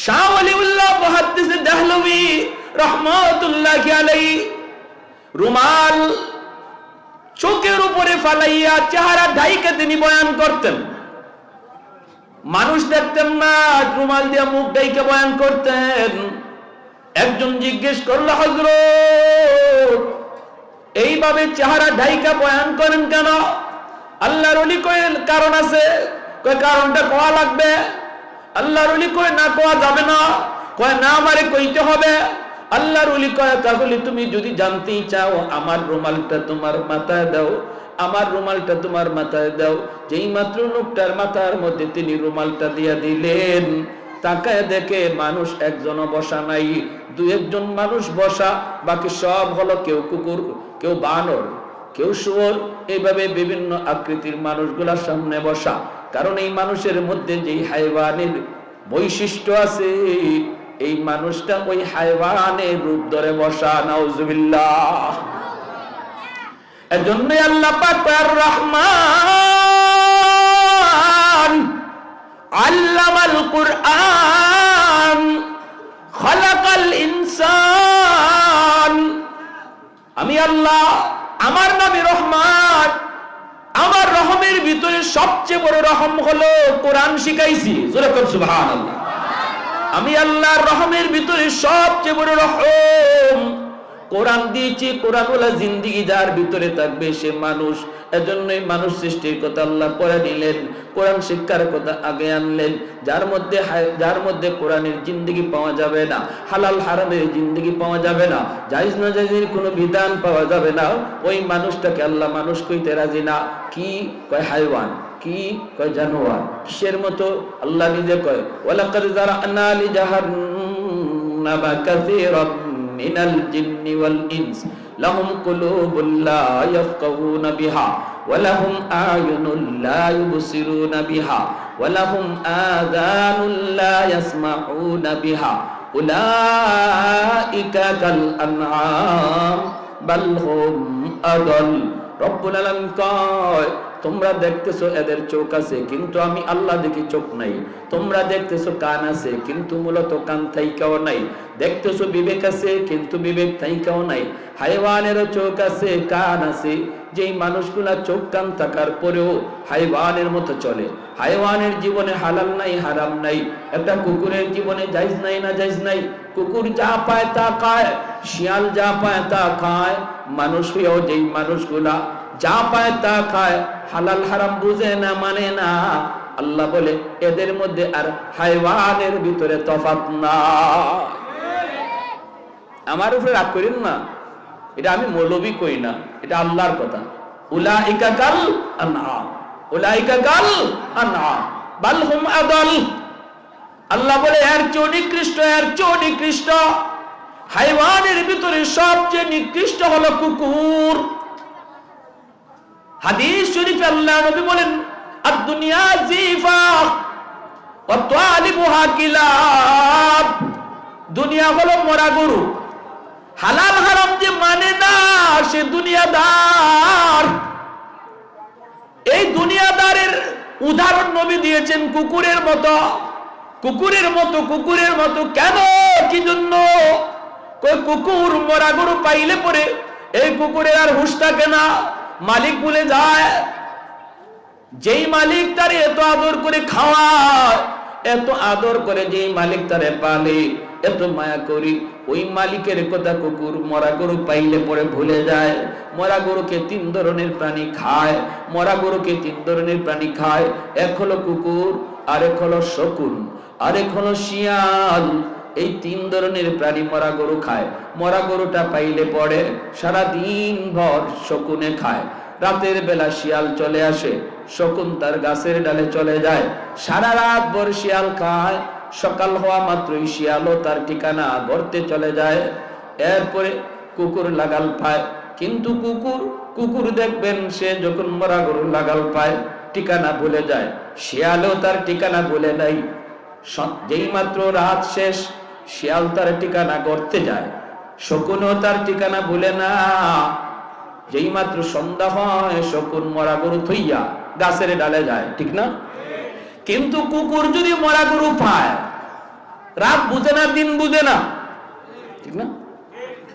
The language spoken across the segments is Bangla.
শাহ ওলিউল্লাহ মুহাদ্দিস দেহলভী রাহমাতুল্লাহি আলাইহি রুমাল চোখের উপরে ফালাইয়া চেহারা ঢাইকে তিনি বয়ান করতেন। মানুষ দেখতেন না, রুমাল দিয়ে মুখ ঢাইকে বয়ান করতেন। একজন জিজ্ঞেস করলো, হযরত এইভাবে চেহারা ঢাইকা বয়ান করেন কেন? আল্লাহর ওলি কয় কারণ আছে। কয় কারণটা কোয়া লাগবে? আল্লাহর ওলি কয় না, কোয়া যাবে না। কয় না, আমারে কইতে হবে। আল্লাহর ওলি কয় তাহলে তুমি যদি জানতেই চাও আমার রুমালটা তোমার মাথায় দাও, আমার রুমালটা তোমার মাথায় দাও। যেই মাত্র লোকটার মাথার মধ্যে তিনি রুমালটা দিয়া দিলেন, তাকায় দেখে মানুষ একজনও বসা নাই, দু একজন মানুষ বসা, বাকি সব হলো কেউ কুকুর, কেউ বানর, কেউ শুয়োর, এইভাবে বিভিন্ন আকৃতির মানুষগুলার সামনে বসা। কারণ এই মানুষের মধ্যে যেই হাইওয়ানের বৈশিষ্ট্য আছে, এই মানুষটা ওই হাইওয়ানের রূপ ধরে বসা। নাউজুবিল্লাহ। এজন্য আল্লাহ পাক আর রহমান আল্লামাল কুরআন খালাকাল ইনসান। আমি আল্লাহ, আমার নামে রহমান, আমার রহমের ভিতরে সবচেয়ে বড় রহম হলো কোরআন শিখাইছি। জোরে কর সুবহানাল্লাহ। আমি আল্লাহর রহমের ভিতরে সবচেয়ে বড় রহম কোরআন দিয়েছি। কোরআন ওয়ালা জিন্দেগি যার ভিতরে থাকবে সে মানুষ। এজন্যই মানুষ সৃষ্টির কথা আল্লাহ পরে নিলেন, কোরআন শিক্ষার কথা আগে আনলেন। যার মধ্যে কোরআনের জিন্দেগি পাওয়া যাবে না, হালাল হারামের জিন্দেগি পাওয়া যাবে না, জায়েজ না জায়েজের কোনো বিধান পাওয়া যাবে না, ওই মানুষটাকে আল্লাহ মানুষ কইতে রাজি না। কি কয়? হাইওয়ান। কি কয়? জানোয়ার। কিসের মতো? আল্লাহ নিজে কয় ওয়ালাকাদ যারানা লিজাহান্নামা কাসীরাম মিনাল জিন্নি ওয়াল ইনস লাহুম কুলুবুল লা ইয়াফকাহুনা বিহা ওয়া লাহুম আ'য়ুনুল লা ইউবসিরুনা বিহা ওয়া লাহুম আযানুল লা ইয়াসমাউনা বিহা উলাইকা কাল আনআম বাল হুম আদাল। রব্বুল আলামিন কয় তোমরা দেখতেছো এদের চোখ আছে, কিন্তু আমি আল্লাহ দেখি চোখ নাই। তোমরা দেখতেছো কান আছে, কিন্তু মূলত কান থাইকাও নাই। দেখতেছো বিবেক আছে, কিন্তু বিবেক থাইকাও নাই। হাইওয়ানেরও চোখ আছে, কান আছে। যেই মানুষগুলা চোখ কান থাকার পরেও হাইওয়ানের মতো চলে। হাইওয়ানের জীবনে হালাল নাই, হারাম নাই। একটা কুকুরের জীবনে জায়েজ নাই না জায়েজ নাই। কুকুর যা পায় তা খায়, শিয়াল যা পায় তা খায়। মানুষ হয়েও যেই মানুষগুলা যা পায় তা খায়, হালাল হারাম বুঝে না, মানে না, আল্লাহ বলে এদের মধ্যে আর হাইওয়ানের ভিতরে তফাৎ না। আমার উপরে রাগ করেন না, এটা আমি মৌলবী কই না, এটা আল্লাহর কথা। উলাইকা কাল আনআম, উলাইকা কাল আনআম বাল হুম আদাল। আল্লাহ বলে এর চেয়ে নিকৃষ্ট, এর চেয়ে নিকৃষ্ট। হাইওয়ানের ভিতরে সবচেয়ে নিকৃষ্ট হলো কুকুর। হাদিস শরীফে আল্লাহ নবী বলেন আদ-দুনিয়া জিফা ওয়া তালিবুহা কিলাব। দুনিয়া হলো মরা গরু। হালাল হারাম যে মানে না সে দুনিয়াদার। এই দুনিয়াদারের উদাহরণ নবী দিয়েছেন কুকুরের মতো। কুকুরের মতো, কুকুরের মতো কেন? কি জন্য? কুকুর মরা গরু পাইলে পরে এই কুকুরের আর হুঁশ থাকে না, মালিক ভুলে যায়। যেই মালিক তারে এত আদর করে খাওয়ায়, এত আদর করে যেই মালিক তারে পালে, এত মায়া করি, ওই মালিকের কথা কুকুর মরা গরু পাইলে পরে ভুলে যায়। মরা গরুকে 3 ধরনের প্রাণী খায়। মরা গরুকে 3 ধরনের প্রাণী খায়। এক হলো কুকুর, আরেক হলো শকুন, আরেক হলো শিয়াল। এই 3 ধরনের প্রাণী মরা গরু খায়। মরা গরুটা পাইলে পরে সারা দিন ভর শকুনে খায়। রাতের বেলা শিয়াল চলে আসে, শকুন তার গাছের ডালে চলে যায়। সারা রাত ভর শিয়াল খায়। সকাল হওয়া মাত্রই শিয়ালও তার ঠিকানা গর্তে চলে যায়। এরপরে কুকুর লাগাল পায়। কিন্তু কুকুর দেখবেন সে যখন মরা গরু লাগাল পায় ঠিকানা ভুলে যায়। শিয়ালও তার ঠিকানা ভুলে নাই। যেই মাত্র রাত শেষ, শিয়াল তার ঠিকানা গর্তে যায়। শকুনও তার ঠিকানা ভুলে না। যেই মাত্র সন্ধ্যা হয়, শকুন মরা গরু থইয়া গাছের ডালে যায়, ঠিক না? কিন্তু কুকুর যদি মরা গরু পায়, রাত বুঝে না, দিন বুঝে না, ঠিক না?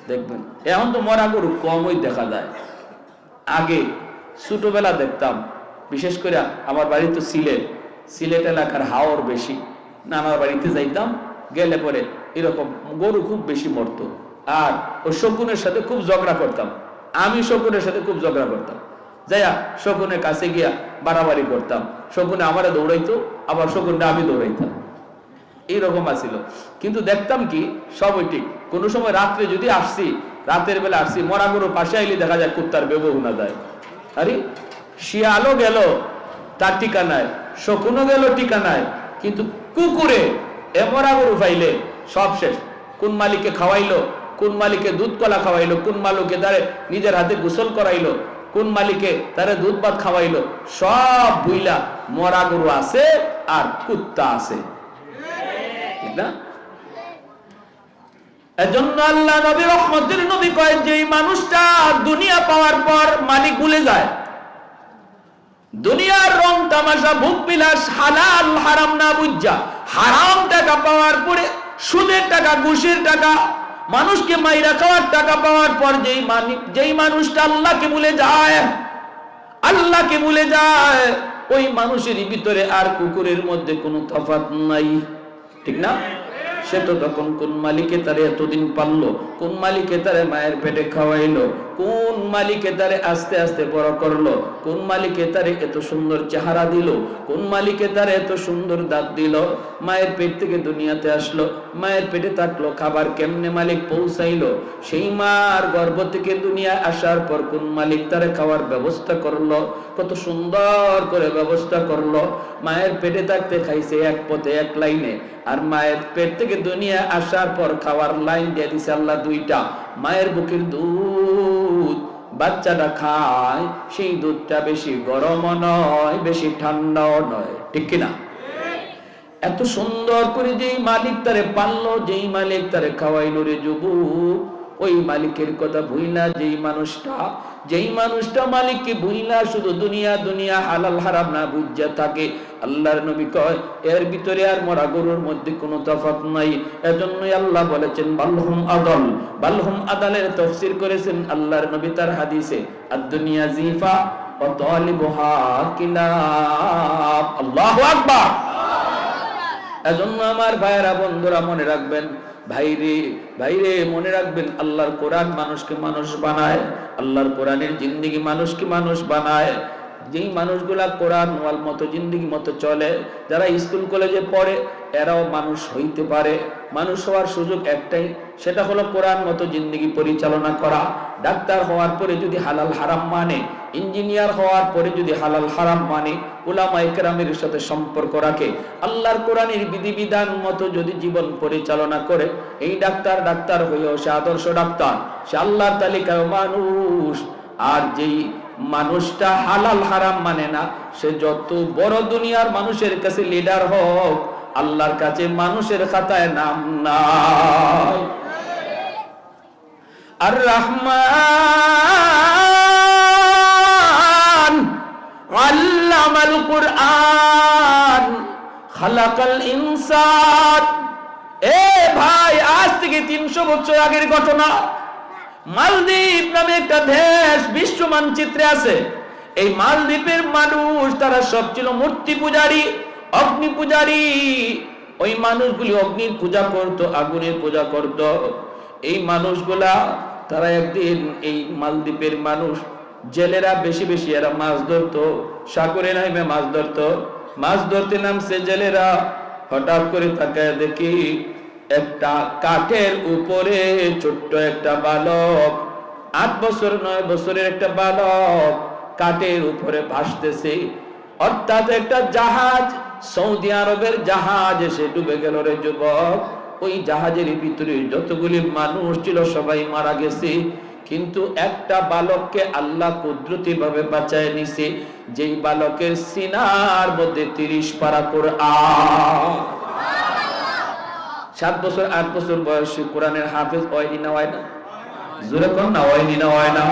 দেখবেন এখন তো মরা গরু কমই দেখা যায়। আগে ছোটবেলা দেখতাম, বিশেষ করে আমার বাড়ি তো সিলেট এলাকার হাওর বেশি, নানার বাড়িতে যাইতাম, গেলে পরে এরকম গরু খুব বেশি মরতো। আর ওই শকুনের সাথে খুব ঝগড়া করতাম, আমি শকুনের সাথে খুব ঝগড়া করতাম, যাইয়া শকুনের কাছে গিয়া বাড়াবাড়ি করতাম। শকুনে আমারে দৌড়াইতো, আবার শকুনটা আমি দৌড়াইতাম, এইরকম আছিল। কিন্তু দেখতাম কি সবই ঠিক। কোনো সময় রাত্রে যদি আসছি, রাতের বেলা আসছি, মরা গরু পাশে আইলে দেখা যায় কুত্তার বেবহুনা যায়। আরে শিয়ালও গেল, তার ঠিকানায়, শকুনও গেল ঠিকানায়, কিন্তু কুকুরে এ মরা গরু পাইলে সব শেষ। কোন মালিকে খাওয়াইলো, কোন মালিকে দুধ কলা খাওয়াইলো, কোন মালিকে তারে নিজের হাতে গোসল করাইলো, কোন মালিকে তারে দুধ ভাত খাওয়াইলো, সব বুইলা মরা গরু আছে আর কুত্তা আছে, ঠিক না? এজন্য আল্লাহ নবী রহমতের নবী কয়, যে মানুষটা দুনিয়া পাওয়ার পর মালিক ভুলে যায়, দুনিয়ার রং তামাশা ভোগ বিলাস হালাল হারাম না বুঝা, হারাম টাকা পাওয়ার পরে সুদের টাকা, ঘুষের টাকা, মানুষকে মাইরা খাওয়ার টাকা পাওয়ার পর যেই মানুষটা আল্লাহকে ভুলে যায়, আল্লাহকে ভুলে যায়, ওই মানুষের ভিতরে আর কুকুরের মধ্যে কোনো তফাৎ নাই, ঠিক না? সে তো তখন কোন মালিকে তারে এতদিন পাললো, কোন মালিকে তারে মায়ের পেটে খাওয়াইলো, কোন মালিকে তারে আস্তে আস্তে বড় করলো, কোন মালিকে তারে এত সুন্দর চেহারা দিল, কোন মালিকে তারে এত সুন্দর দাঁত দিল, মায়ের পেট থেকে দুনিয়াতে আসলো, মায়ের পেটে থাকলো, খাবার কেমনে মালিক পৌঁছাইলো, সেই মার গর্ভ থেকে দুনিয়া আসার পর কোন মালিক তারে খাওয়ার ব্যবস্থা করলো, কত সুন্দর করে ব্যবস্থা করলো। মায়ের পেটে থাকতে খাইছে এক পথে এক লাইনে, আর মায়ের পেট থেকে দুনিয়া আসার পর খাওয়ার লাইন দিয়ে দিছে আল্লাহ দুইটা। মায়ের বুকের দুধ বাচ্চাটা খায়, সেই দুধটা বেশি গরমও নয়, বেশি ঠান্ডাও নয়, ঠিক কিনা? এত সুন্দর করে যেই মালিক তারে পাললো, যেই মালিক তারে খাওয়াইলো রে যুবক, ওই মালিকের কথা ভুইলা যেই মানুষটা মালিককে ভুইলা শুধু দুনিয়া দুনিয়া হালাল হারাম না বুঝা থাকে, আল্লাহর নবী কয় এর ভিতরে আর মরা গরুর মধ্যে কোনো তফাৎ নাই। এজন্যই আল্লাহ বলেছেন বালহুম আদালের তাফসীর করেছেন আল্লাহর নবী তার হাদিসে, আদ-দুনিয়া জিফা ওয়া তালিবুহা কিলাব। আল্লাহু আকবার। এজন্য আমার ভাইয়েরা, বন্ধুরা মনে রাখবেন, ভাইরে মনে রাখবেন, আল্লাহর কোরআন মানুষকে মানুষ বানায়, আল্লাহর কোরআনের জিন্দেগি মানুষকে মানুষ বানায়। যেই মানুষগুলা কোরআন ওয়াল মতো জিন্দেগি মতো চলে, যারা স্কুল কলেজে পড়ে, এরাও মানুষ হইতে পারে। মানুষ হওয়ার সুযোগ একটাই, সেটা হলো কোরআন মতো জিন্দেগি পরিচালনা করা। ডাক্তার হওয়ার পরে যদি হালাল হারাম মানে, ইঞ্জিনিয়ার হওয়ার পরে যদি হালাল হারাম মানে, উলামায়ে কেরামের সাথে সম্পর্ক রাখে, আল্লাহর কোরআনের বিধিবিধান মতো যদি জীবন পরিচালনা করে, এই ডাক্তার হইও সে আদর্শ ডাক্তার, সে আল্লাহর তালিকায় মানুষ। আর যেই মানুষটা হালাল হারাম মানে না, সে যত বড় দুনিয়ার মানুষের কাছে লিডার হোক, আল্লাহর কাছে মানুষের খাতায় নাম নাই। আর রহমান আল্লামাল কুরআন খালাকাল ইনসান। এ ভাই, আজ থেকে 300 বছর আগের ঘটনা। মালদ্বীপ নামে একটা দেশ বিশ্ব মানচিত্রে আছে। এই মালদ্বীপের মানুষ, তারা সব ছিল মূর্তি পূজারী, অগ্নি পূজারী। ওই মানুষগুলি অগ্নির পূজা করত, আগুনের পূজা করত। এই মানুষগুলা, তারা একদিন, এই মালদ্বীপের মানুষ, জেলেরা বেশি বেশি এরা মাছ ধরতো, সাগরে নামে মাছ ধরতো। মাছ ধরতে নামছে জেলেরা, হঠাৎ করে তাকায় দেখি একটা কাঠের উপরে ছোট্ট একটা বালক, 8 বছর 9 বছরের একটা বালক কাঠের উপরে ভাসতেছে। অর্থাৎ একটা জাহাজ, সৌদি আরবের জাহাজ এসে ডুবে গেল রে যুবক। ওই জাহাজের ভিতরে যতগুলি মানুষ ছিল সবাই মারা গেছে, কিন্তু একটা বালককে আল্লাহ কুদরতি ভাবে বাঁচায় নিছে, যেই বালকের সিনার মধ্যে 30 পারা কোরআন। 7 বছর 8 বছর বয়সে কোরআনের হাফেজ হয়নি না? হয় না? জোরে কোন না, হয়নি না? হয় না?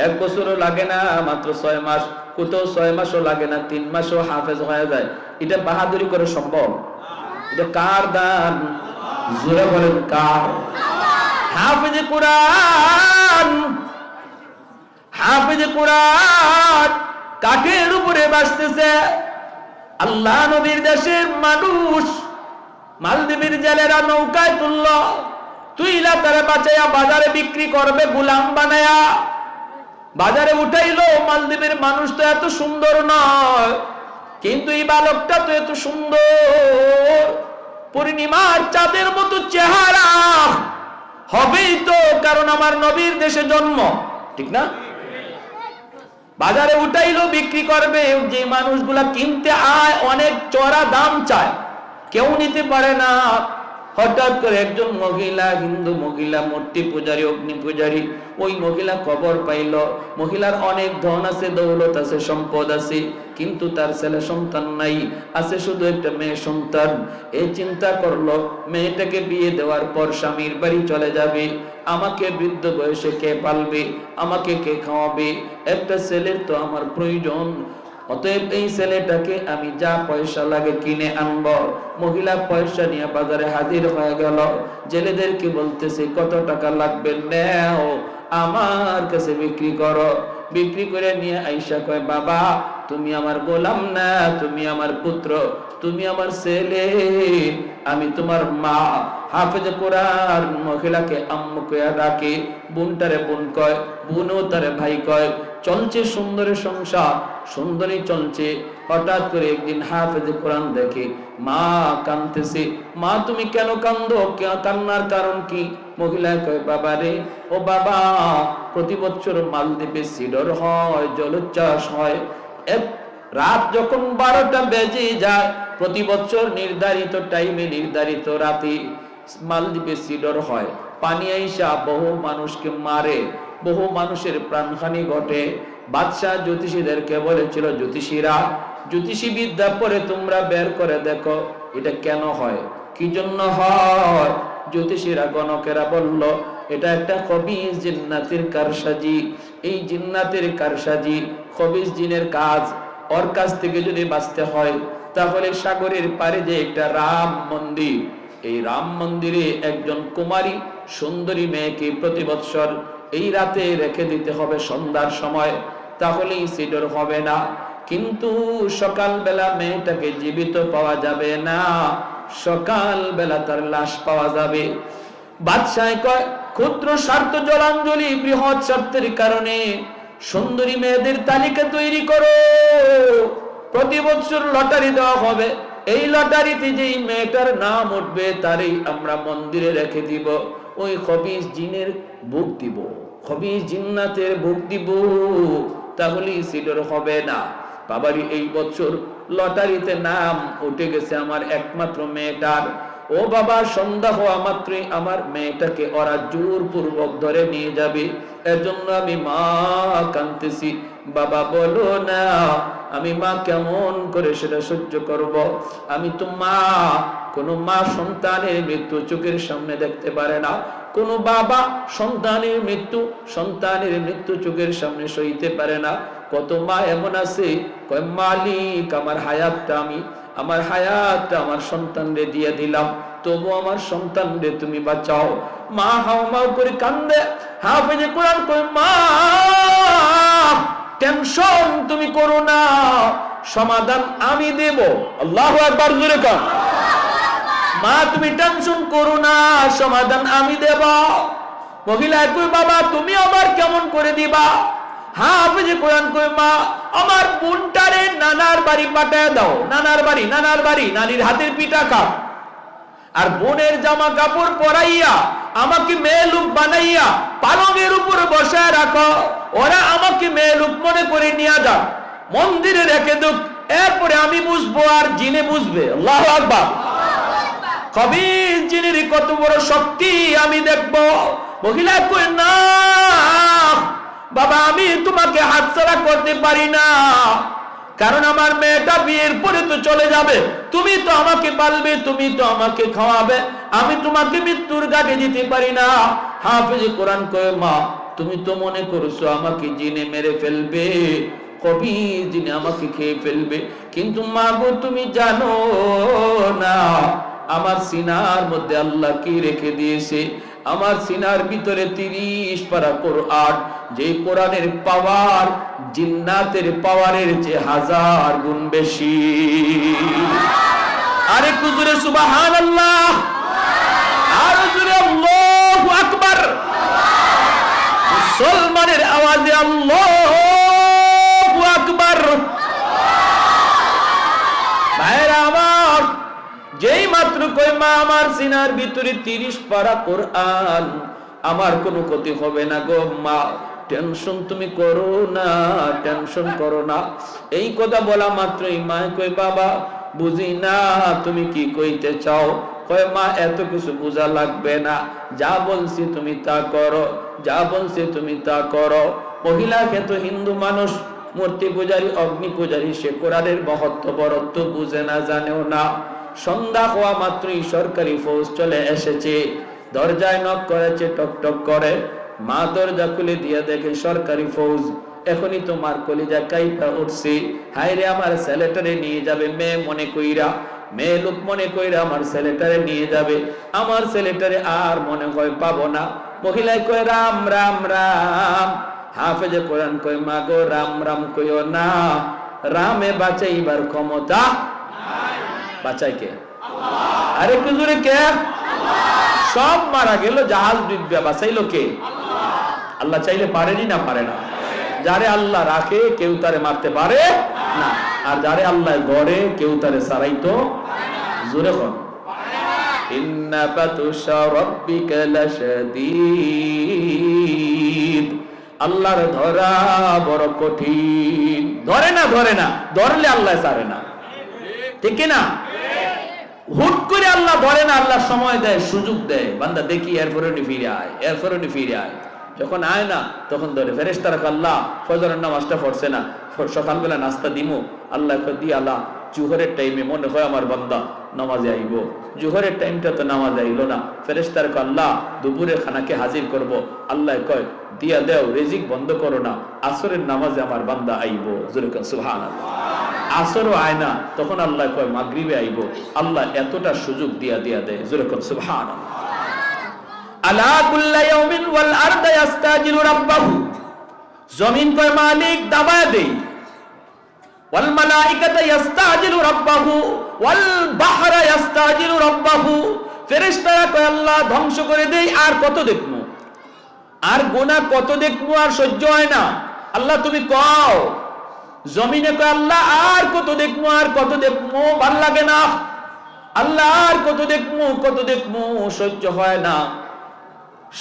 1 বছরও লাগে না, মাত্র 6 মাস, কোথাও 6 মাসও লাগে না, 3 মাসও হাফেজ হয়ে যায়। এটা বাহাদুরি করে সম্ভব? এটা কার দান? জোরে বলেন কার? হাফেজে কোরআন, হাফেজে কোরআন কাঠের উপরে বাঁচতেছে। আল্লাহ নবীর দেশের মানুষ মালদ্বীপের জেলেরা নৌকায় তুলল, তুইলা তারা বাঁচাইয়া বাজারে বিক্রি করবে গোলাম বানায়া। বাজারে উঠাইলো। মালদ্বীপের মানুষ তো এত সুন্দর নয়, কিন্তু এই বালকটা তো এত সুন্দর, পূর্ণিমার চাঁদের মতো চেহারা হবেই তো, কারণ আমার নবীর দেশে জন্ম, ঠিক না? বাজারে উঠাইলো, বিক্রি করবে। যে মানুষগুলা কিনতে আয় অনেক চড়া দাম চায়, কেউ নিতে পারে না। হঠাৎ করে একজন মহিলা, হিন্দু মহিলা, মূর্তি পূজারী, অগ্নি পূজারী, ওই মহিলা খবর পাইল মহিলার অনেক ধন আছে, দৌলত আছে, সম্পদ আছে, কিন্তু তার ছেলে সন্তান নাই, আছে শুধু একটা মেয়ে সন্তান। এই চিন্তা করলো মেয়েটাকে বিয়ে দেওয়ার পর স্বামীর বাড়ি চলে যাবে, আমাকে বৃদ্ধ বয়সে কে পালবে, আমাকে কে খাওয়াবে, একটা ছেলের তো আমার প্রয়োজন। অতএব এই ছেলেটাকে আমি যা পয়সা লাগে কিনে আনবো। মহিলা পয়সা নিয়ে বাজারে হাজির হয়ে গেল। জেলেদেরকে বলতেছে কত টাকা লাগবে, নেও আমার কাছে বিক্রি করো। বিক্রি করে নিয়ে আইসা কয়, বাবা তুমি আমার গোলাম না, তুমি আমার পুত্র, তুমি আমার ছেলে, আমি তোমার মা। হাফেজে কোরআন মহিলাকে আম্মু কয়া ডাকে, বোনটারে বোন কয়, বোনও তারে ভাই কয়। চলছে সুন্দর সংসার, সুন্দরী চলছে। হঠাৎ করে একদিন হাফেজে কোরআন দেখে মা কাঁদতেছে। মা তুমি কেন কান্দো, কান্নার কারণ কি? মহিলা কয়, বাবা রে, ও বাবা, প্রতি বছর মালদ্বীপে সিডর হয়, জলোচ্ছ্বাস হয়। এক রাত যখন 12টা বেজে যায়, প্রতি বছর নির্ধারিত টাইমে, নির্ধারিত রাতে মালদ্বীপে সিডর হয়। পানি আইসা বহু মানুষকে মারে, বহু মানুষের প্রাণহানি ঘটে। বাদশাহ জ্যোতিষীদেরকে বলেছিল, জ্যোতিষীরা, জ্যোতিষী বিদ্যা পরে তোমরা বের করে দেখো এটা কেন হয়, কি জন্য হয়। জ্যোতিষীরা গণকেরা বলল, এটা একটা খবিস জিন্নাতের কারসাজি। এই জিন্নাতের কারসাজি, খবিস জিনের কাজ। ওর কাছ থেকে যদি বাঁচতে হয় তাহলে সাগরের পারে যে একটা রাম মন্দির, এই রাম মন্দিরে একজন কুমারী সুন্দরী মেয়েকে প্রতি বৎসর এই রাতে রেখে দিতে হবে সন্ধ্যার সময়, তাহলেই সিডর হবে না। কিন্তু সকাল বেলা মেয়েটাকে জীবিত পাওয়া যাবে না, সকাল বেলা তার লাশ পাওয়া যাবে। বাদশাহ কয়, ক্ষুদ্র স্বার্থ জলাঞ্জলি বৃহৎ স্বার্থের কারণে সুন্দরী মেয়েদের তালিকা তৈরি করো, প্রতি বছর লটারি দেওয়া হবে। এই লটারিতে যেই মেয়েটার নাম উঠবে তারই আমরা মন্দিরে রেখে দিব। ওই খবিস জিনের ভোগ দিব, খবিস জিন্নাতের ভোগ দিব, তাহলে সিডর হবে না। বাবারি এই বছর লটারিতে নাম উঠে গেছে আমার একমাত্র মেয়েটার। ও বাবা, সন্ধ্যা হওয়া মাত্রই আমার মেয়েটাকে ওরা জোরপূর্বক ধরে নিয়ে যাবে। এজন্য আমি মা কাঁদতেছি। বাবা বলো না, আমি মা কেমন করে সেটা সহ্য করব? আমি তো মা। কোন মা সন্তানের মৃত্যু চোখের সামনে দেখতে পারে না, কোন বাবা সন্তানের মৃত্যু চোখের সামনে সইতে পারে না। কত মা এমন আছে কয়, মালিক আমার হায়াতটা আমার সন্তানরে দিয়ে দিলাম, তবু আমার সন্তানরে তুমি বাঁচাও। মা হাওমাও করে কান্দে। হাফেজে কোরআন কয়, মা টেনশন তুমি করো না, সমাধান আমি দেব। আল্লাহু আকবার, জোরে কর। মা তুমি টেনশন করো না, সমাধান আমি দেব। মহিলা কই, বাবা তুমি আবার কেমন করে দিবা? হাফেজে কোরআন কই, মা আমার বোনটারে নানার বাড়ি পাঠায় দাও। নানার বাড়ি, নানির হাতের পিঠা খাও। আর বোনের জামা কাপড় পরাইয়া আমাকে মেয়ে লোক বানাইয়া পালঙের উপর বসায় রাখো। ওরা আমাকে মেয়ে লোক মনে করে নিয়ে যাও, মন্দিরে রেখে দুক, এরপরে আমি বুঝবো আর জিনে বুঝবে। আল্লাহু আকবার। খবিস জিনের কত বড় শক্তি আমি দেখবো। মহিলা কই, না বাবা, আমি তোমাকে হাতছাড়া করতে পারি না, কারণ আমার মেয়েটা বিয়ের পরে তো চলে যাবে, তুমি তো আমাকে পালবে, তুমি তো আমাকে খাওয়াবে, আমি তোমাকে মৃত্যুর ঘাটে দিতে পারি না। হাফেজে কোরআন কয়, মা তুমি তো মনে করছো আমাকে জিনে মেরে ফেলবে, কবি জিনে আমাকে খেয়ে ফেলবে, কিন্তু মা গো তুমি জানো না আমার সিনার মধ্যে আল্লাহ কি রেখে দিয়েছে, আমার সিনার ভিতরে 30 পারা কোরআন, যে কোরআনের পাওয়ার জিন্নাতের পাওয়ারের চেয়ে 1000 গুণ বেশি। আরে কুজুরে সুবহানাল্লাহ, আর জোরে আল্লাহু আকবার। মুসলমানের আওয়াজে আল্লাহু আকবার। ভাইরা আমার, যেই মাত্র কই মা আমার সিনার ভিতরে 30 পারা কোরআন, আমার কোনো ক্ষতি হবে না গো মা, টেনশন তুমি করো না, টেনশন করো না। এই কথা বলা মাত্রই মা কই বাবা বুঝি না তুমি কি কইতে চাও। কয় মা এত কিছু বোঝা লাগবে না, যা বলছি তুমি তা করো, যা বলছি তুমি তা করো। মহিলা তো হিন্দু মানুষ, মূর্তি পূজারী, অগ্নি পূজারী, সে কোরআনের মহত্ব বরত্ব বুঝে না, জানেও না। সন্ধ্যা হওয়া মাত্রই সরকারি ফৌজ চলে এসেছে, দরজায় নক করেছে, টক টক করে। মা দরজা খুলে দিয়ে দেখে সরকারি ফৌজ। এখনই তোমার কলিজা কাইপা উঠছে, হায়রে আমার ছেলেটারে নিয়ে যাবে মেয়ে মনে কইরা, মেয়ে লোক মনে কইরা আমার ছেলেটারে নিয়ে যাবে। আমার ছেলেটারে আর মনে হয় পাবো না। মহিলায় কয় রাম রাম রাম। হাফেজে কোরআন কয় মা গো রাম রাম কইও না, রামে বাঁচাইবার ক্ষমতা বাঁচাই কে? আরে কুজুরে কে? সব মারা গেল, জাহাজ ডুববে, বাঁচাইলো কে? আল্লাহ চাইলে পারেনি না পারে না? যারে আল্লাহ রাখে কেউ তারে মারতে পারে না, আর যারে আল্লাহ গড়ে কেউ তারে সারাইতো জোরে কোন ইন্না বাতুশা রাব্বিকা লাশাদীদ। আল্লাহর ধরা বড় কঠিন। ধরে না, ধরে না, ধরলে আল্লাহ ছাড়ে না, ঠিক না? হুট করে আল্লাহ ধরে না, আল্লাহ সময় দেয়, সুযোগ দেয়, বান্দা দেখি এরপরে ফিরে আয়, এরপরে ফিরে আয়। যখন আয় না তখন ধরে। ফেরেশতারা আল্লাহ ফজরের নামাজটা পড়ছে না, সকালবেলা নাস্তা দিমু, আল্লাহ দি আল্লাহ জোহরের টাইমে মনে হয় আমার বান্দা নামাজে আইব, জোহরের টাইমটা তো নামাজ আইলো না। ফেরেশতারা আল্লাহ দুপুরের খানাকে হাজির করব। আল্লাহ কয় দিয়া দেও, রিজিক বন্ধ করো না, আসরের নামাজে আমার বান্দা আইব। জোরে কোন সুবহানাল্লাহ। আসরও আয় না, তখন আল্লাহ কয় মাগরিবে আইব। আল্লাহ এতটা সুযোগ দিয়া দেয়। জোরে কোন সুবহানাল্লাহ। আলা কুল্লা ইয়াউমিন ওয়াল আরদা ইস্তাজিলু রাব্বাহু। জমিন কয় মালিক দাবায় দেই। ওয়াল মালাইকাতু ইস্তাজিলু রাব্বাহু ওয়াল বাহরা ইস্তাজিলু রাব্বাহু। ফেরেশতারা কয় আল্লাহ ধ্বংস করে দেই, আর কত দেখমু, আর গুনাহ কত দেখমু, আর সহ্য হয় না। আল্লাহ তুমি কও। জমিনে কয় আল্লাহ আর কত দেখমু, আর কত দেখমু, ভাল লাগে না। আল্লাহ আর কত দেখমু, সহ্য হয় না।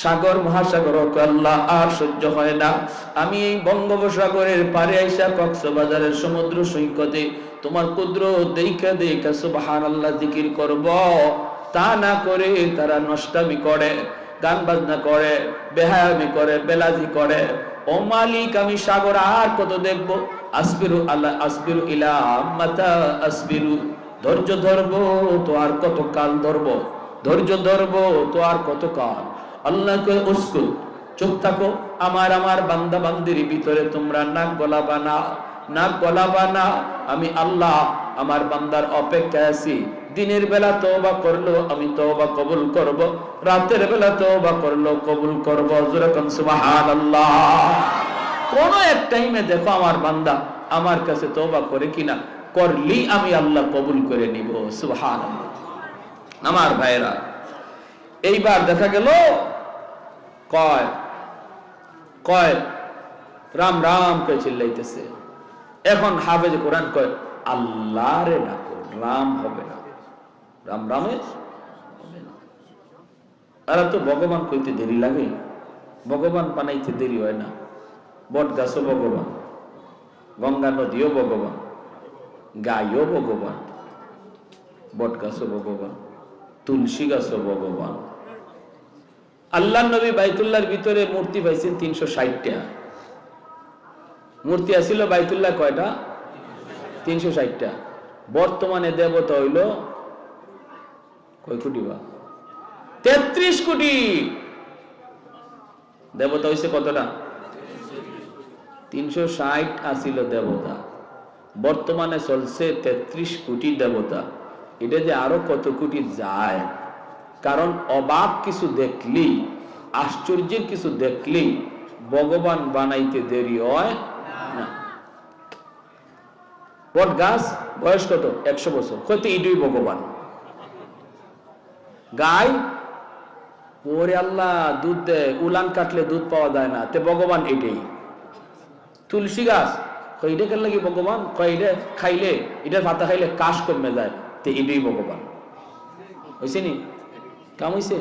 সাগর মহাসাগর আল্লাহ আর সহ্য হয় না। আমি এই বঙ্গোপসাগরের পারে আইসা কক্সবাজারের সমুদ্র সৈকতে তোমার কুদরত দেখা সুবহানাল্লাহ জিকির করব। তা না করে তারা নষ্টামি করে, গান বাজনা করে, বেহায়ামি করে, বেলাজি করে। ও মালিক আমি সাগর আর কত দেখব। আসবিরু আল্লাহ আসবিরু ইলা মাতা আসবিরু। ধৈর্য ধরবো তো আর কত কাল ধরবো, ধৈর্য ধরবো তো আর কত কাল। আল্লাহ কয় উসকুত, চুপ থাকো। আমার বান্দা বান্দির ভিতরে তোমরা নাক গলাবা না, নাক গলাবা না। আমি আল্লাহ আমার বান্দার অপেক্ষায় আছি। দিনের বেলা তওবা করলো আমি তওবা কবুল করব, রাতের বেলা তওবা করলো কবুল করব। জোরে কোন সুবহানাল্লাহ। কোন এক টাইমে দেখো আমার বান্দা আমার কাছে তওবা করে কিনা, করলি আমি আল্লাহ কবুল করে নিব। সুবহানাল্লাহ। আমার ভাইরা, এইবার দেখা গেল কয় রাম রাম কে চিল্লাইতেছে। এখন হাফেজ কোরআন কয় আল্লাহ রে ডাকো, রাম হবে না, রাম রামে হবে না। আর তো ভগবান কইতে দেরি লাগে, ভগবান বানাইতে দেরি হয় না। বট গাছও ভগবান, গঙ্গা নদীও ভগবান, গাইও ভগবান, বট গাছও ভগবান, তুলসী গাছও ভগবান। আল্লাহ নবী বাইতুল্লাহর ভিতরে মূর্তি পাইছেন 360টা। মূর্তি আছিল বাইতুল্লাহ কয়টা? 360টা। বর্তমানে দেবতা হইল কয় কোটি? বা 33 কোটি দেবতা হইছে। কতটা? 360 আছিল দেবতা, বর্তমানে চলছে 33 কোটি দেবতা। এটা যে আরো কত কোটি যায়, কারণ অবাক কিছু দেখলি, আশ্চর্যের কিছু দেখলি ভগবান বানাইতে দেরি হয় না। বট গাছ বয়স কত? 100 বছর, হয়তো এটাই ভগবান। গাই ওরে আল্লাহ দুধ দেয়, উলান কাটলে দুধ পাওয়া যায় না, তে ভগবান এটাই। তুলসী গাছ এটা কেন লাগে ভগবান? এটা খাইলে, এটার পাতা খাইলে কাশ কমে যায়, তে এটাই ভগবান। হয়েছে নি কাম হয়েছে?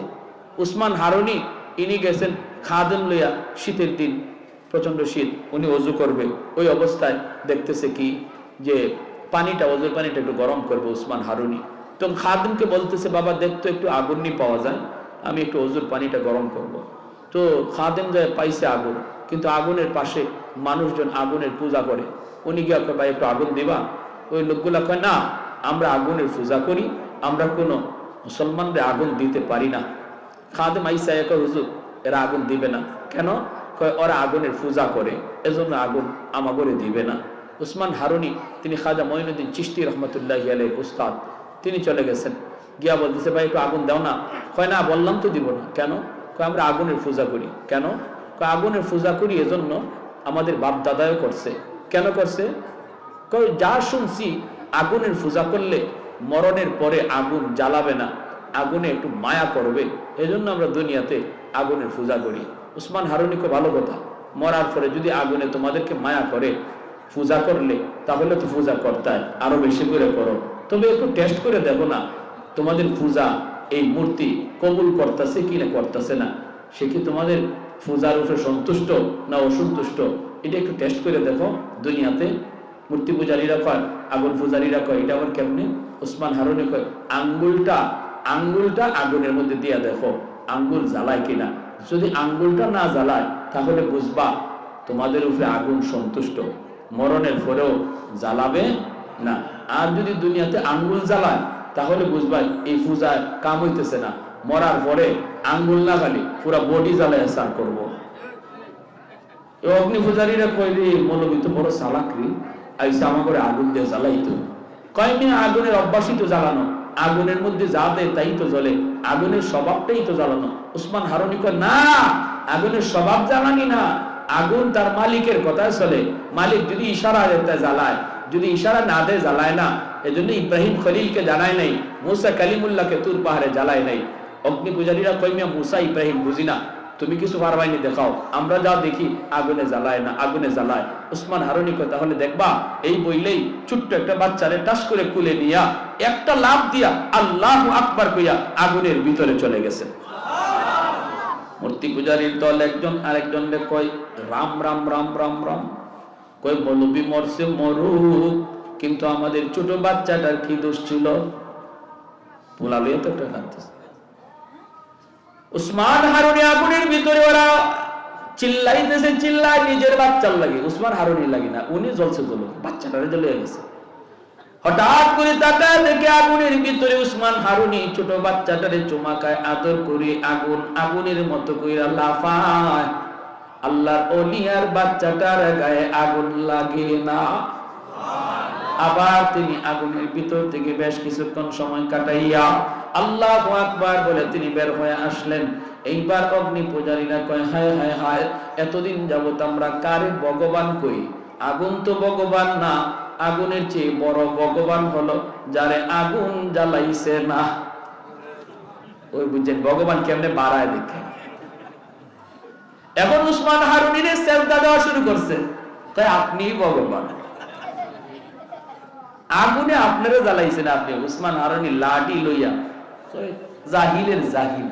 উসমান হারুনি ইনি গেছেন খাদেম লইয়া, শীতের দিন প্রচন্ড শীত, উনি অজু করবে, ওই অবস্থায় দেখতেছে কি যে পানিটা, অজুর পানিটা একটু গরম করবে উসমান হারুনি। তখন খাদেমকে বলতেছে বাবা দেখতো একটু আগুন নি পাওয়া যায়, আমি একটু অজুর পানিটা গরম করব। তো খাদেম যায় পাইছে আগুন, কিন্তু আগুনের পাশে মানুষজন আগুনের পূজা করে। উনি গিয়ে ভাই একটু আগুন দিবা? ওই লোকগুলা কয় না, আমরা আগুনের পূজা করি, আমরা কোনো মুসলমানদের আগুন দিতে পারি না। খাদেম আইসা কয় হুজুর এরা আগুন দিবে না কেন? কয় ওরা আগুনের পূজা করে, এজন্য আগুন আমাগরে দিবে না। উসমান হারুনি তিনি খাজা মঈনুদ্দিন চিশতি রহমতুল্লাহি আলাইহির উস্তাদ, তিনি চলে গেছেন, গিয়া বলতেছে ভাই একটু আগুন দাও না। কয় না, বললাম তো দিব না। কেন? কয় আমরা আগুনের পূজা করি। কেন? কয় আগুনের পূজা করি এজন্য, আমাদের বাপ দাদাও করছে। কেন করছে? কয় যা শুনছি আগুনের পূজা করলে মরণের পরে আগুন জ্বালাবে না, আগুনে একটু মায়া করবে, এজন্য আমরা দুনিয়াতে আগুনের পূজা করি। উসমান হারুনি কয় ভালো কথা, মরার পরে যদি আগুনে তোমাদেরকে মায়া করে, পূজা করলে তাহলে তো পূজা করতে হয়, আরো বেশি করে করো, তবে একটু টেস্ট করে দেখো না তোমাদের পূজা এই মূর্তি কবুল করতেছে কি না করতেছে না, সে কি তোমাদের পূজার উপরে সন্তুষ্ট না অসন্তুষ্ট, এটা একটু টেস্ট করে দেখো। দুনিয়াতে মূর্তি পূজারীরা কয়, আগুন পূজারীরা কয় এটা আবার কেমনে? উসমান হারুনি কয় আঙ্গুলটা আগুনের মধ্যে দিয়া দেখো আঙ্গুল জ্বালায় কিনা, যদি আঙ্গুলটা না জ্বালায় তাহলে বুঝবা তোমাদের উপরে আগুন সন্তুষ্ট, মরণের পরেও জ্বালাবে না। আর যদি দুনিয়াতে আঙ্গুল জ্বালায় তাহলে বুঝবা এই পূজায় কাম হইতেছে না, মরার পরে আঙ্গুল না খালি পুরা বডি জ্বালায় সার করবো। অগ্নি পূজারীরা কইলি মৌলবী তো বড় চালাকরি, আইসা আমার করে আগুন দিয়ে জ্বালাইতো। কয়নি আগুনের অভ্যাসই তো জ্বালানো, আগুনের মধ্যে যা দেয় তাই তো জ্বলে, আগুনের স্বভাবটাই তো জ্বালানো। উসমান হারুনি কয় না, আগুনের স্বভাব জ্বালানি না, আগুন তার মালিকের কথায় চলে, মালিক যদি ইশারা দেয় জ্বালায়, যদি ইশারা না দেয় জ্বালায় না। এজন্য ইব্রাহিম খলিলকে জানায় নাই, মুসা কালিমুল্লাহকে তুর পাহাড়ে জ্বালায় নাই। অগ্নি পূজারীরা কইমিয়া মুসা ইব্রাহিম বুঝি না, তুমি কিছু পারবাইনি দেখাও, আমরা যা দেখি আগুনে জ্বালায় না, আগুনে জ্বালায়। উসমান হারুনি কয় তাহলে দেখবা, এই বইলেই ছোট্ট একটা বাচ্চারে টাস করে কুলে নিয়া একটা লাফ দিয়া আল্লাহু আকবার কইয়া আগুনের ভিতরে চলে গেছে। মূর্তি পূজারীর দল একজন আরেকজনকে কয় রাম রাম রাম রাম রাম, কয় মৌলবী মরছে মরুক, কিন্তু আমাদের ছোট বাচ্চাটার কি দোষ ছিল? পোলালিয়া তো একটা কাঁদতেছে। উসমান হারুনি আগুনের ভিতরে, ওরা চিল্লাইতেছে, চিল্লায় নিজের বাচ্চার লাগে, উসমান হারুনি লাগে না, উনি জ্বলছে জ্বলুক, বাচ্চাটারে জ্বলে গেছে। হঠাৎ করে তাকায় দেখে আগুনের ভিতরে উসমান হারুনি ছোট বাচ্চাটারে চুমা খায়, আদর করে আগুন আগুনের মতো কইরা লাফায়। আল্লাহর ওলিয়ার বাচ্চাটার গায়ে আগুন লাগে না। আবার তিনি আগুনের ভিতর থেকে বেশ কিছুক্ষণ সময় কাটাইয়া আল্লাহু আকবার বলে তিনি বের হয়ে আসলেন। এইবার অগ্নি পূজারীরা কয় হায় হায় হায়, এতদিন যাবত আমরা কারে ভগবান কই, আগুন তো ভগবান না, আগুনের চেয়ে বড় ভগবান হলো যারে আগুন জ্বালাইছে না। ওই বুঝছেন ভগবান কেমনে বাড়ায় দেখে। এখন উসমান হারুনির সেজদা দেওয়া শুরু করছে, তাই আপনি ভগবান, আগুনে আপনারা জ্বালাইছেন আপনি। উসমান হারুনি লাঠি লইয়া জাহিলের জাহিল,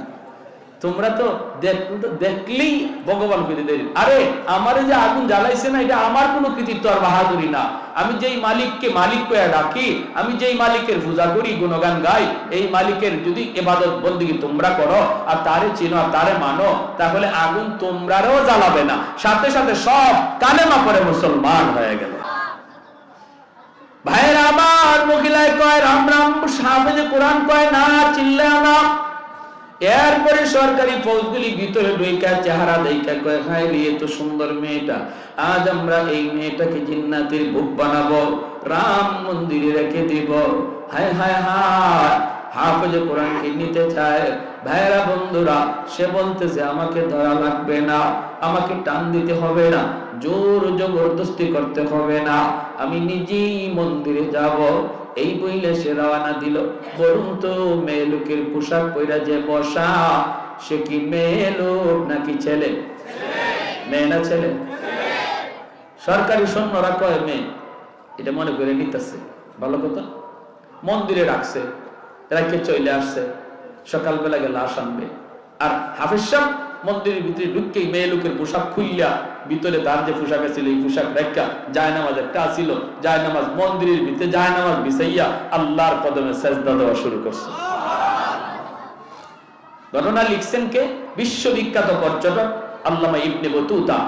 তোমরা তো দেখলেই ভগবান কইতে দেরি, আরে আমার যে আগুন জ্বালাইছে না, এটা আমার কোনো কৃতিত্ব আর বাহাদুরি না, আমি যেই মালিককে মালিক কইয়া ডাকি, আমি যেই মালিকের পূজা করি গুণগান গাই, এই মালিকের যদি ইবাদত বন্দেগী তোমরা করো আর তারে চিনো আর তারে মানো, তাহলে আগুন তোমরারও জ্বালাবে না, সাথে সাথে সব কালেমা পড়ে মুসলমান হয়ে গেল। ভাইরা আমার, মহিলায় কয় রাম রাম, সামনে কোরআন কয় না, চিল্লায় না। এরপরে সরকারি ফৌজগুলি ভিতরে ঢুইকা চেহারা দেখা কয় হায় রে এত সুন্দর মেয়েটা, আজ আমরা এই মেয়েটাকে জিন্নাতের বুক বানাবো, রাম মন্দিরে রেখে দিব। হায় হায় হায়, হাফেজে কোরআনকে নিতে চায়। ভাইরা বন্ধুরা, সে বলতেছে আমাকে ধরা লাগবে না, আমাকে টান দিতে হবে না, জোর জবরদস্তি করতে হবে না, আমি নিজেই মন্দিরে যাব। এই বইলে সে রওনা দিল। বরং তো মেয়ে লোকের পোশাক পরা যে বসা, সে কি মেয়ে লোক নাকি ছেলে? মেয়ে না ছেলে? সরকারি সৈন্যরা কয় মেয়ে, এটা মনে করে নিতেছে। ভালো কথা। মন্দিরে রাখছে, রাখে চলে আসছে, সকালবেলা গেলে লাশ আনবে। আর হাফেজ সাহেব মন্দিরের ভিতরে ঢুককেই মেয়ে লোকের পোশাক খুইয়া, ভিতরে তার যে পোশাক ছিল এই পোশাক রাখা, জায়নামাজ একটা ছিল, জায়নামাজ মন্দিরের ভিতরে জায়নামাজ বিছাইয়া আল্লাহর কদমে সেজদা দেওয়া শুরু করছে। ঘটনা লিখছেন কে? বিশ্ববিখ্যাত পর্যটক আল্লামা ইবনে বতুতা।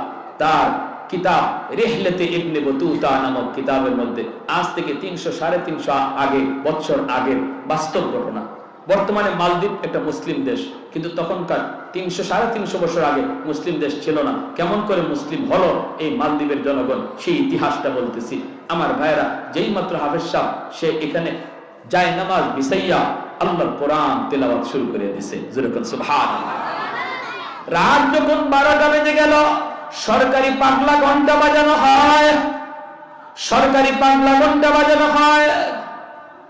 তার কিতাব রিহলাতে ইবনে বতুতা নামক কিতাবের মধ্যে আজ থেকে 300-350 বছর আগের বাস্তব ঘটনা। বর্তমানে মালদ্বীপ একটা মুসলিম দেশ, কিন্তু তখনকার 300-350 বছর আগে মুসলিম দেশ ছিল না। কেমন করে মুসলিম হলো এই মালদ্বীপের জনগণ, সেই ইতিহাসটা বলতেছি। আমার ভাইরা, যেই মাত্র হাফেজ সাহেব সে এখানে যায় নামাজ বিছাইয়া আল্লাহর কোরআন তেলাওয়াত শুরু করে দিয়েছে। যেরকম সুবহানাল্লাহ। রাত যখন 12টা বেজে গেল, সরকারি পাগলা ঘন্টা বাজানো হয়, সরকারি পাগলা ঘন্টা বাজানো হয়।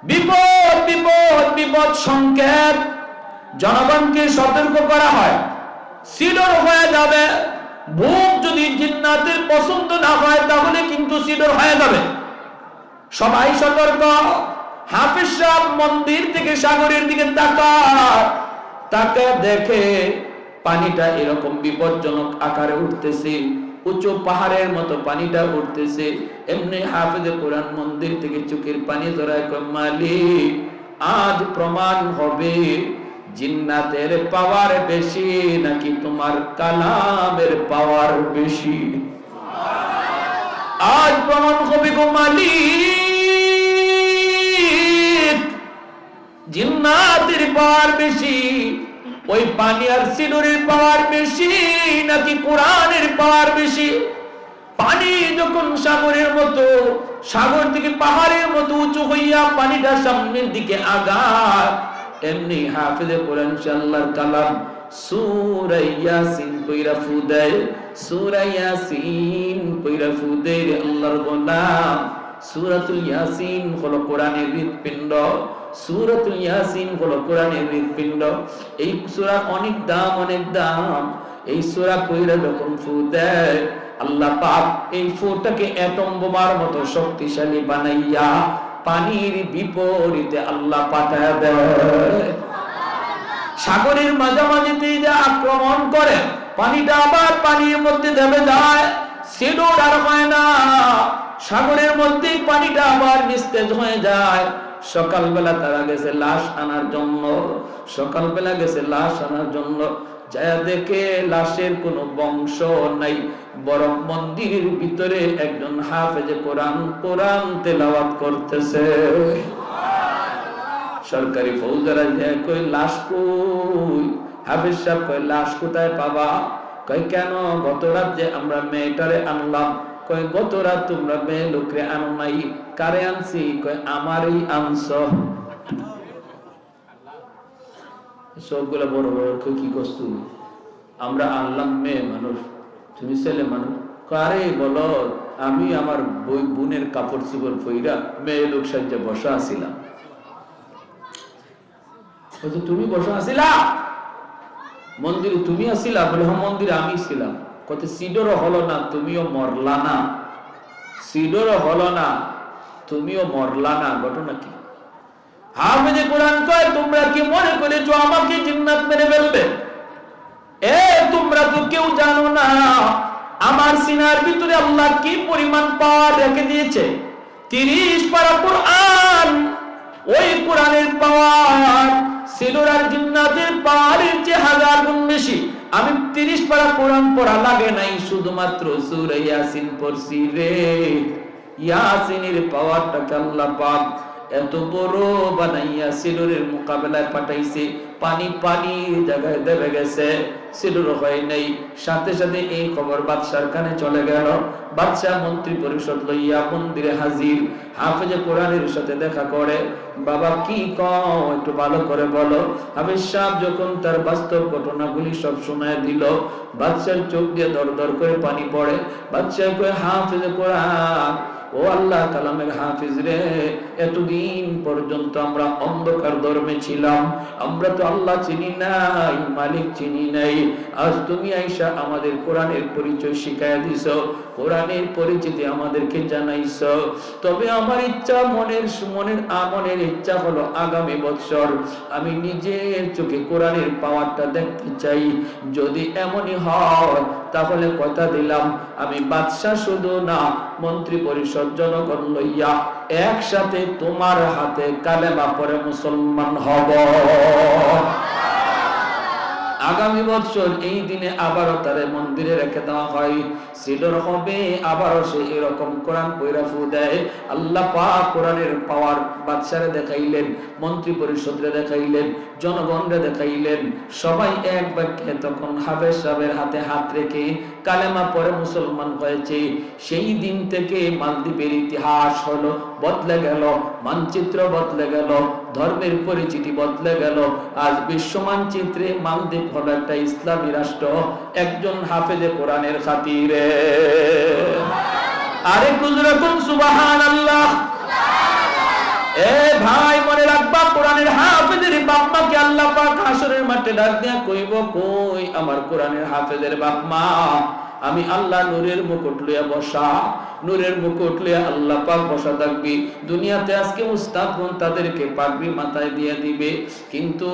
বিপদ বিপদ বিপদ সংকেত, জনগণকে সতর্ক করা হয়। সিডর হয়ে যাবে, ভূত যদি জিন্নাতের পছন্দ না হয় তাহলে কিন্তু সিডর হয়ে যাবে। সবাই সতর্ক। হাফেজ সাহেব মন্দির থেকে সাগরের দিকে তাকায়, তাকে দেখে পানিটা এরকম বিপজ্জনক আকারে উঠতেছে, উঁচু পাহাড়ের মতো পানিটা উঠতেছে। এমনি হাফেজে কোরআন মন্দির থেকে চোখের পানি ধরায় কয়, মালিক আজ প্রমাণ হবে জিন্নাতের পাওয়ার বেশি নাকি তোমার কালামের পাওয়ার বেশি। আজ প্রমাণ হবে গো মালিক, জিন্নাতের পাওয়ার বেশি, ওই পানি আর সিনুরের পাওয়ার বেশি নাকি কোরআনের পাওয়ার বেশি। পানি যখন সাগরের মতো, সাগর থেকে পাহাড়ের মতো উঁচু হইয়া পানিটা সামনের দিকে আগায়, এমনি হাফেজে কোরআন আল্লাহর কালাম সূরা ইয়াসিন পয়রা ফুদায়, সূরা ইয়াসিন পয়রা ফুদায় আল্লাহর গোলাম। সূরাতুল ইয়াসিন হলো কোরআনের হৃদপিণ্ড, সূরাতুল ইয়াসিন হলো কোরআনের হৃদপিণ্ড। এই সূরা অনেক দাম, অনেক দাম। এই সূরা পয়রা যখন ফু দেয়, আল্লাহ পাক এই ফুটাকে অ্যাটম বোমার মতো শক্তিশালী বানাইয়া পানির বিপরীতে আল্লাহ পাঠায় দেয়। সাগরের মাঝামাঝিতে যে আক্রমণ করে, পানিটা আবার পানির মধ্যে দেবে যায়, সিডোর আর হয় না। সাগরের মধ্যে পানিটা আবার নিস্তেজ হয়ে যায়। সকালবেলা তারা গেছে লাশ আনার জন্য, সকালবেলা গেছে লাশ আনার জন্য, যায় দেখে লাশের কোনো বংশ নাই, বরং মন্দিরের ভিতরে একজন হাফেজে কোরআন কোরআন তেলাওয়াত করতেছে। সরকারি ফৌজদারা যায় কই লাশ কই? হাফেজ সাহেব কই লাশ কোথায় পাবা? কই কেন? গত রাত যে আমরা মেয়েটারে আনলাম। কই গত রাত তোমরা মেয়ে লোকরে আনো নাই, কারে আনছি? কই আমারই আনছ। সবগুলা বড় বড় কি করছ? আমরা আনলাম মেয়ে মানুষ, তুমি ছেলে মানুষ। কারে বলো? আমি আমার বোনের কাপড় চোপড় পইরা মেয়ে লোক সাহায্যে বসা আছিলাম। তুমি বসা আছিলা মন্দিরে? তুমি আসিলা? বলে হ্যাঁ মন্দিরে আমি ছিলাম। কত সিডরও হলো না, তুমিও মরলা না। সিডরও হলো না, তুমিও মরলা না। ঘটনা কি? হাফেজে কোরআন কয়, তোমরা কি মনে করেছো আমাকে জিন্নাত মেরে ফেলবে? এ তোমরা তো কেউ জানো না আমার সিনার ভিতরে আল্লাহ কি পরিমাণ পাওয়ার রেখে দিয়েছে। 30 পারা কোরআন, ওই কোরআনের পাওয়ার সিডর আর জিন্নাতের পাওয়ারের চেয়ে 1000 গুণ বেশি। আমি 30 পারা কোরআন পড়া লাগে নাই, শুধুমাত্র সূরা ইয়াসিন পড়ছি রে। ইয়াসিনের পাওয়ারটাকে আল্লাহ পাক এত বড় বানাইয়া সিলুরের মোকাবেলায় পাঠাইছে, পানি পানি জায়গায় দেবে গেছে, সিলুর হয় নাই। সাথে সাথে এই খবর বাদশার কানে চলে গেল। বাদশাহ মন্ত্রী পরিষদ লইয়া মন্দিরে হাজির। হাফেজে কোরআনের সাথে দেখা করে। বাবা কি কও, একটু ভালো করে বলো। হাফেজ সাহেব যখন তার বাস্তব ঘটনাগুলি সব শোনায় দিল, বাদশার চোখ দিয়ে দর দর করে পানি পড়ে। বাদশাহ কয়, হাফেজে কোরআন, ও আল্লাহ কালামের হাফিজ রে, এতদিন পর্যন্ত আমরা অন্ধকার ধর্মে ছিলাম, আমরা তো আল্লাহ চিনি নাই, মালিক চিনি নাই। আজ তুমি আইসা আমাদের কোরআনের পরিচয় শিখাইয়া দিছ, কোরআনের পরিচিতি আমাদেরকে জানাইছ। তবে আমার ইচ্ছা, মনের ইচ্ছা হলো আগামী বছর আমি নিজের চোখে কোরআনের পাওয়ারটা দেখতে চাই। যদি এমনই হয় তাহলে কথা দিলাম, আমি বাদশাহ শুধু না, মন্ত্রী পরিষদ জনগণ লইয়া একসাথে তোমার হাতে কালেমা পড়ে মুসলমান হব। আগামী বছর এই দিনে আবারও তারে মন্দিরে রেখে দেওয়া হয়। সিডর হবে, আবারও সে এরকম কোরআন পয়রা ফু দেয়। আল্লাহ পাক কোরআনের পাওয়ার বাদশারে দেখাইলেন, মন্ত্রী পরিষদরে দেখাইলেন, জনগণরে দেখাইলেন। সবাই এক বাক্যে তখন হাফেজ সাহেবের হাতে হাত রেখে কালেমা পড়ে মুসলমান হয়েছে। সেই দিন থেকে মালদ্বীপের ইতিহাস হলো বদলে গেল, মানচিত্র বদলে গেল, ধর্মের পরিচিতি বদলে গেল। আজ বিশ্ব মানচিত্রে মালদ্বীপ হলো একটা ইসলামী রাষ্ট্র, একজন হাফেজে কোরআনের খাতিরে। আরে কুজরাকুন সুবহানাল্লাহ। এ ভাই মনে রাখবা, কোরআনের হাফেজের বাপ মাকে আল্লাহ পাক হাসরের মাঠে ডাক দিয়া কইব, কই আমার কোরআনের হাফেজের বাপ মা? আমি আল্লাহ নূরের মুকুট লইয়া বসা, নূরের মুকুট লইয়া আল্লাহ পাক বসা থাকবি। দুনিয়াতে আজকে উস্তাদগণ তাদেরকে পাগড়ি মাথায় দিয়ে দিবে, কিন্তু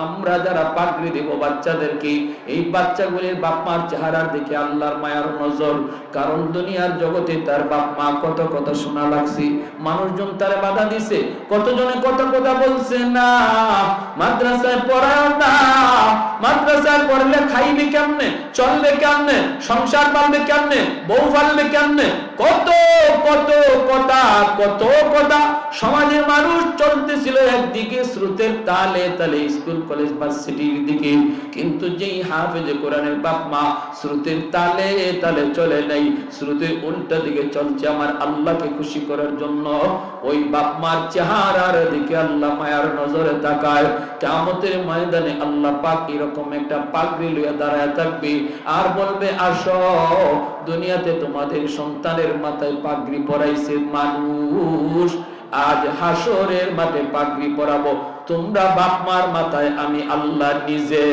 আমরা যারা পাগড়ি দেব বাচ্চাদেরকে, এই বাচ্চাগুলির বাপ মার চেহারার দিকে আল্লাহর মায়ার নজর। কারণ দুনিয়ার জগতে তার বাপ মা কত কথা শোনা লাগছে, মানুষজন তারে বাধা দিছে, কতজনে কত কথা বলছে, না মাদ্রাসায় পড়াও না, মাদ্রাসায় পড়লে খাইবে কেমনে, চলবে কেমনে, সংসার পালবে কেমনে, বউ পালবে কেমনে, কত কত কথা, কত কথা। সমাজের মানুষ চলতেছিল একদিকে স্রোতের তালে তালে, স্কুল কলেজ ভার্সিটির দিকে, কিন্তু যেই হাফেজে কোরআনের বাপ মা স্রোতের তালে তালে চলে নাই, স্রোতের উল্টা দিকে চলছে আমার আল্লাহকে খুশি করার জন্য। ওই বাপ মার চেহারার দিকে আল্লাহ মায়ার নজরে তাকায়। কিয়ামতের ময়দানে আল্লাহ পাক এরকম একটা পাগড়ি লইয়া দাঁড়ায় থাকবে আর বলবে, আসো দুনিয়াতে তোমাদের সন্তানের মাথায় পাগড়ি পরাইছে মানুষ, আজ হাসরের মাঠে পাগড়ি পরাবো তোমরা বাপ মার মাথায় আমি আল্লাহ নিজে।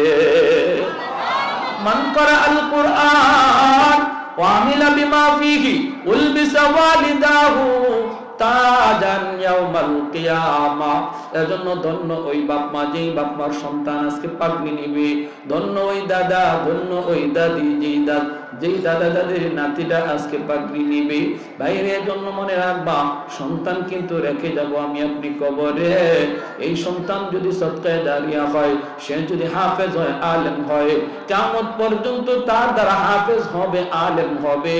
মান করা আল কুরআন ওয়া আমিলা বিমা ফিহি উলবিসা ওয়ালিদাহু তাজান ইয়াউমাল কিয়ামা। এজন্য ধন্য ওই বাপ মা, যেই বাপ মার সন্তান আজকে পাগড়ি নিবে, ধন্য ওই দাদা, ধন্য ওই দাদি, যেই দাদা দাদির নাতিটা আজকে পাগড়ি নিবে। বাইরে জন্য মনে রাখবা, সন্তান কিন্তু রেখে যাব আমি আপনি কবরে। এই সন্তান যদি সদকায়ে জারিয়া হয়, সে যদি হাফেজ হয়, আলেম হয়, কিয়ামত পর্যন্ত তার দ্বারা হাফেজ হবে, আলেম হবে।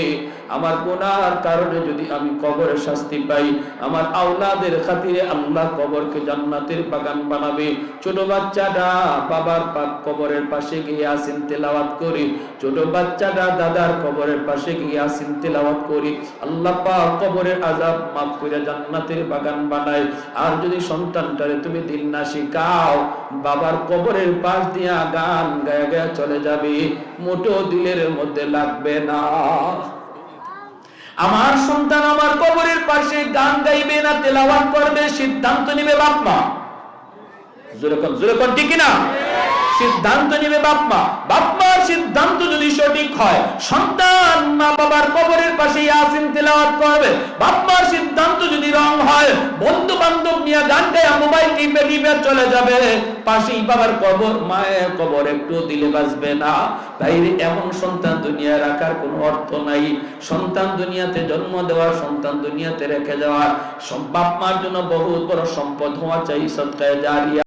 আমার গুনার কারণে যদি আমি কবরে শাস্তি পাই, আমার আওলাদের খাতিরে আল্লাহ কবরকে জান্নাতের বাগান বানাবে। ছোট বাচ্চাটা বাবার কবরের পাশে গিয়ে ইয়াসিন তেলাওয়াত করি, ছোট বাচ্চাটা দাদার কবরের পাশে গিয়ে ইয়াসিন তেলাওয়াত করি, আল্লাহ পাক কবরের আযাব মাফ করে জান্নাতের বাগান বানায়। আর যদি সন্তানটারে তুমি দিন না শিখাও, বাবার কবরের পাশ দিয়া গান গায়া গায়া চলে যাবে, মোটো দিলের মধ্যে লাগবে না। আমার সন্তান আমার কবরের পাশে গান গাইবে না তেলাওয়াত করবে, সিদ্ধান্ত নিবে বাপ মা। জোরে কোন ঠিক না? সিদ্ধান্ত নিবে বাপ মা। বাপ মার সিদ্ধান্ত যদি সঠিক হয়, সন্তান মা বাবার কবরের পাশে ইয়াসিন তেলাওয়াত করবে। বাপ মার সিদ্ধান্ত যদি রং হয়, বন্ধু বান্ধব নিয়ে গান গায় মোবাইল টিপে চলে যাবে, পাশেই বাবার কবর, মায়ের কবর একটু দিলে বাঁচবে না। বাইরে এমন সন্তান দুনিয়া রাখার কোনো অর্থ নাই। সন্তান দুনিয়াতে জন্ম দেওয়ার, সন্তান দুনিয়াতে রেখে যাওয়ার, বাপ মার জন্য বহুত বড় সম্পদ হওয়া চাই সদকায়ে জারিয়া।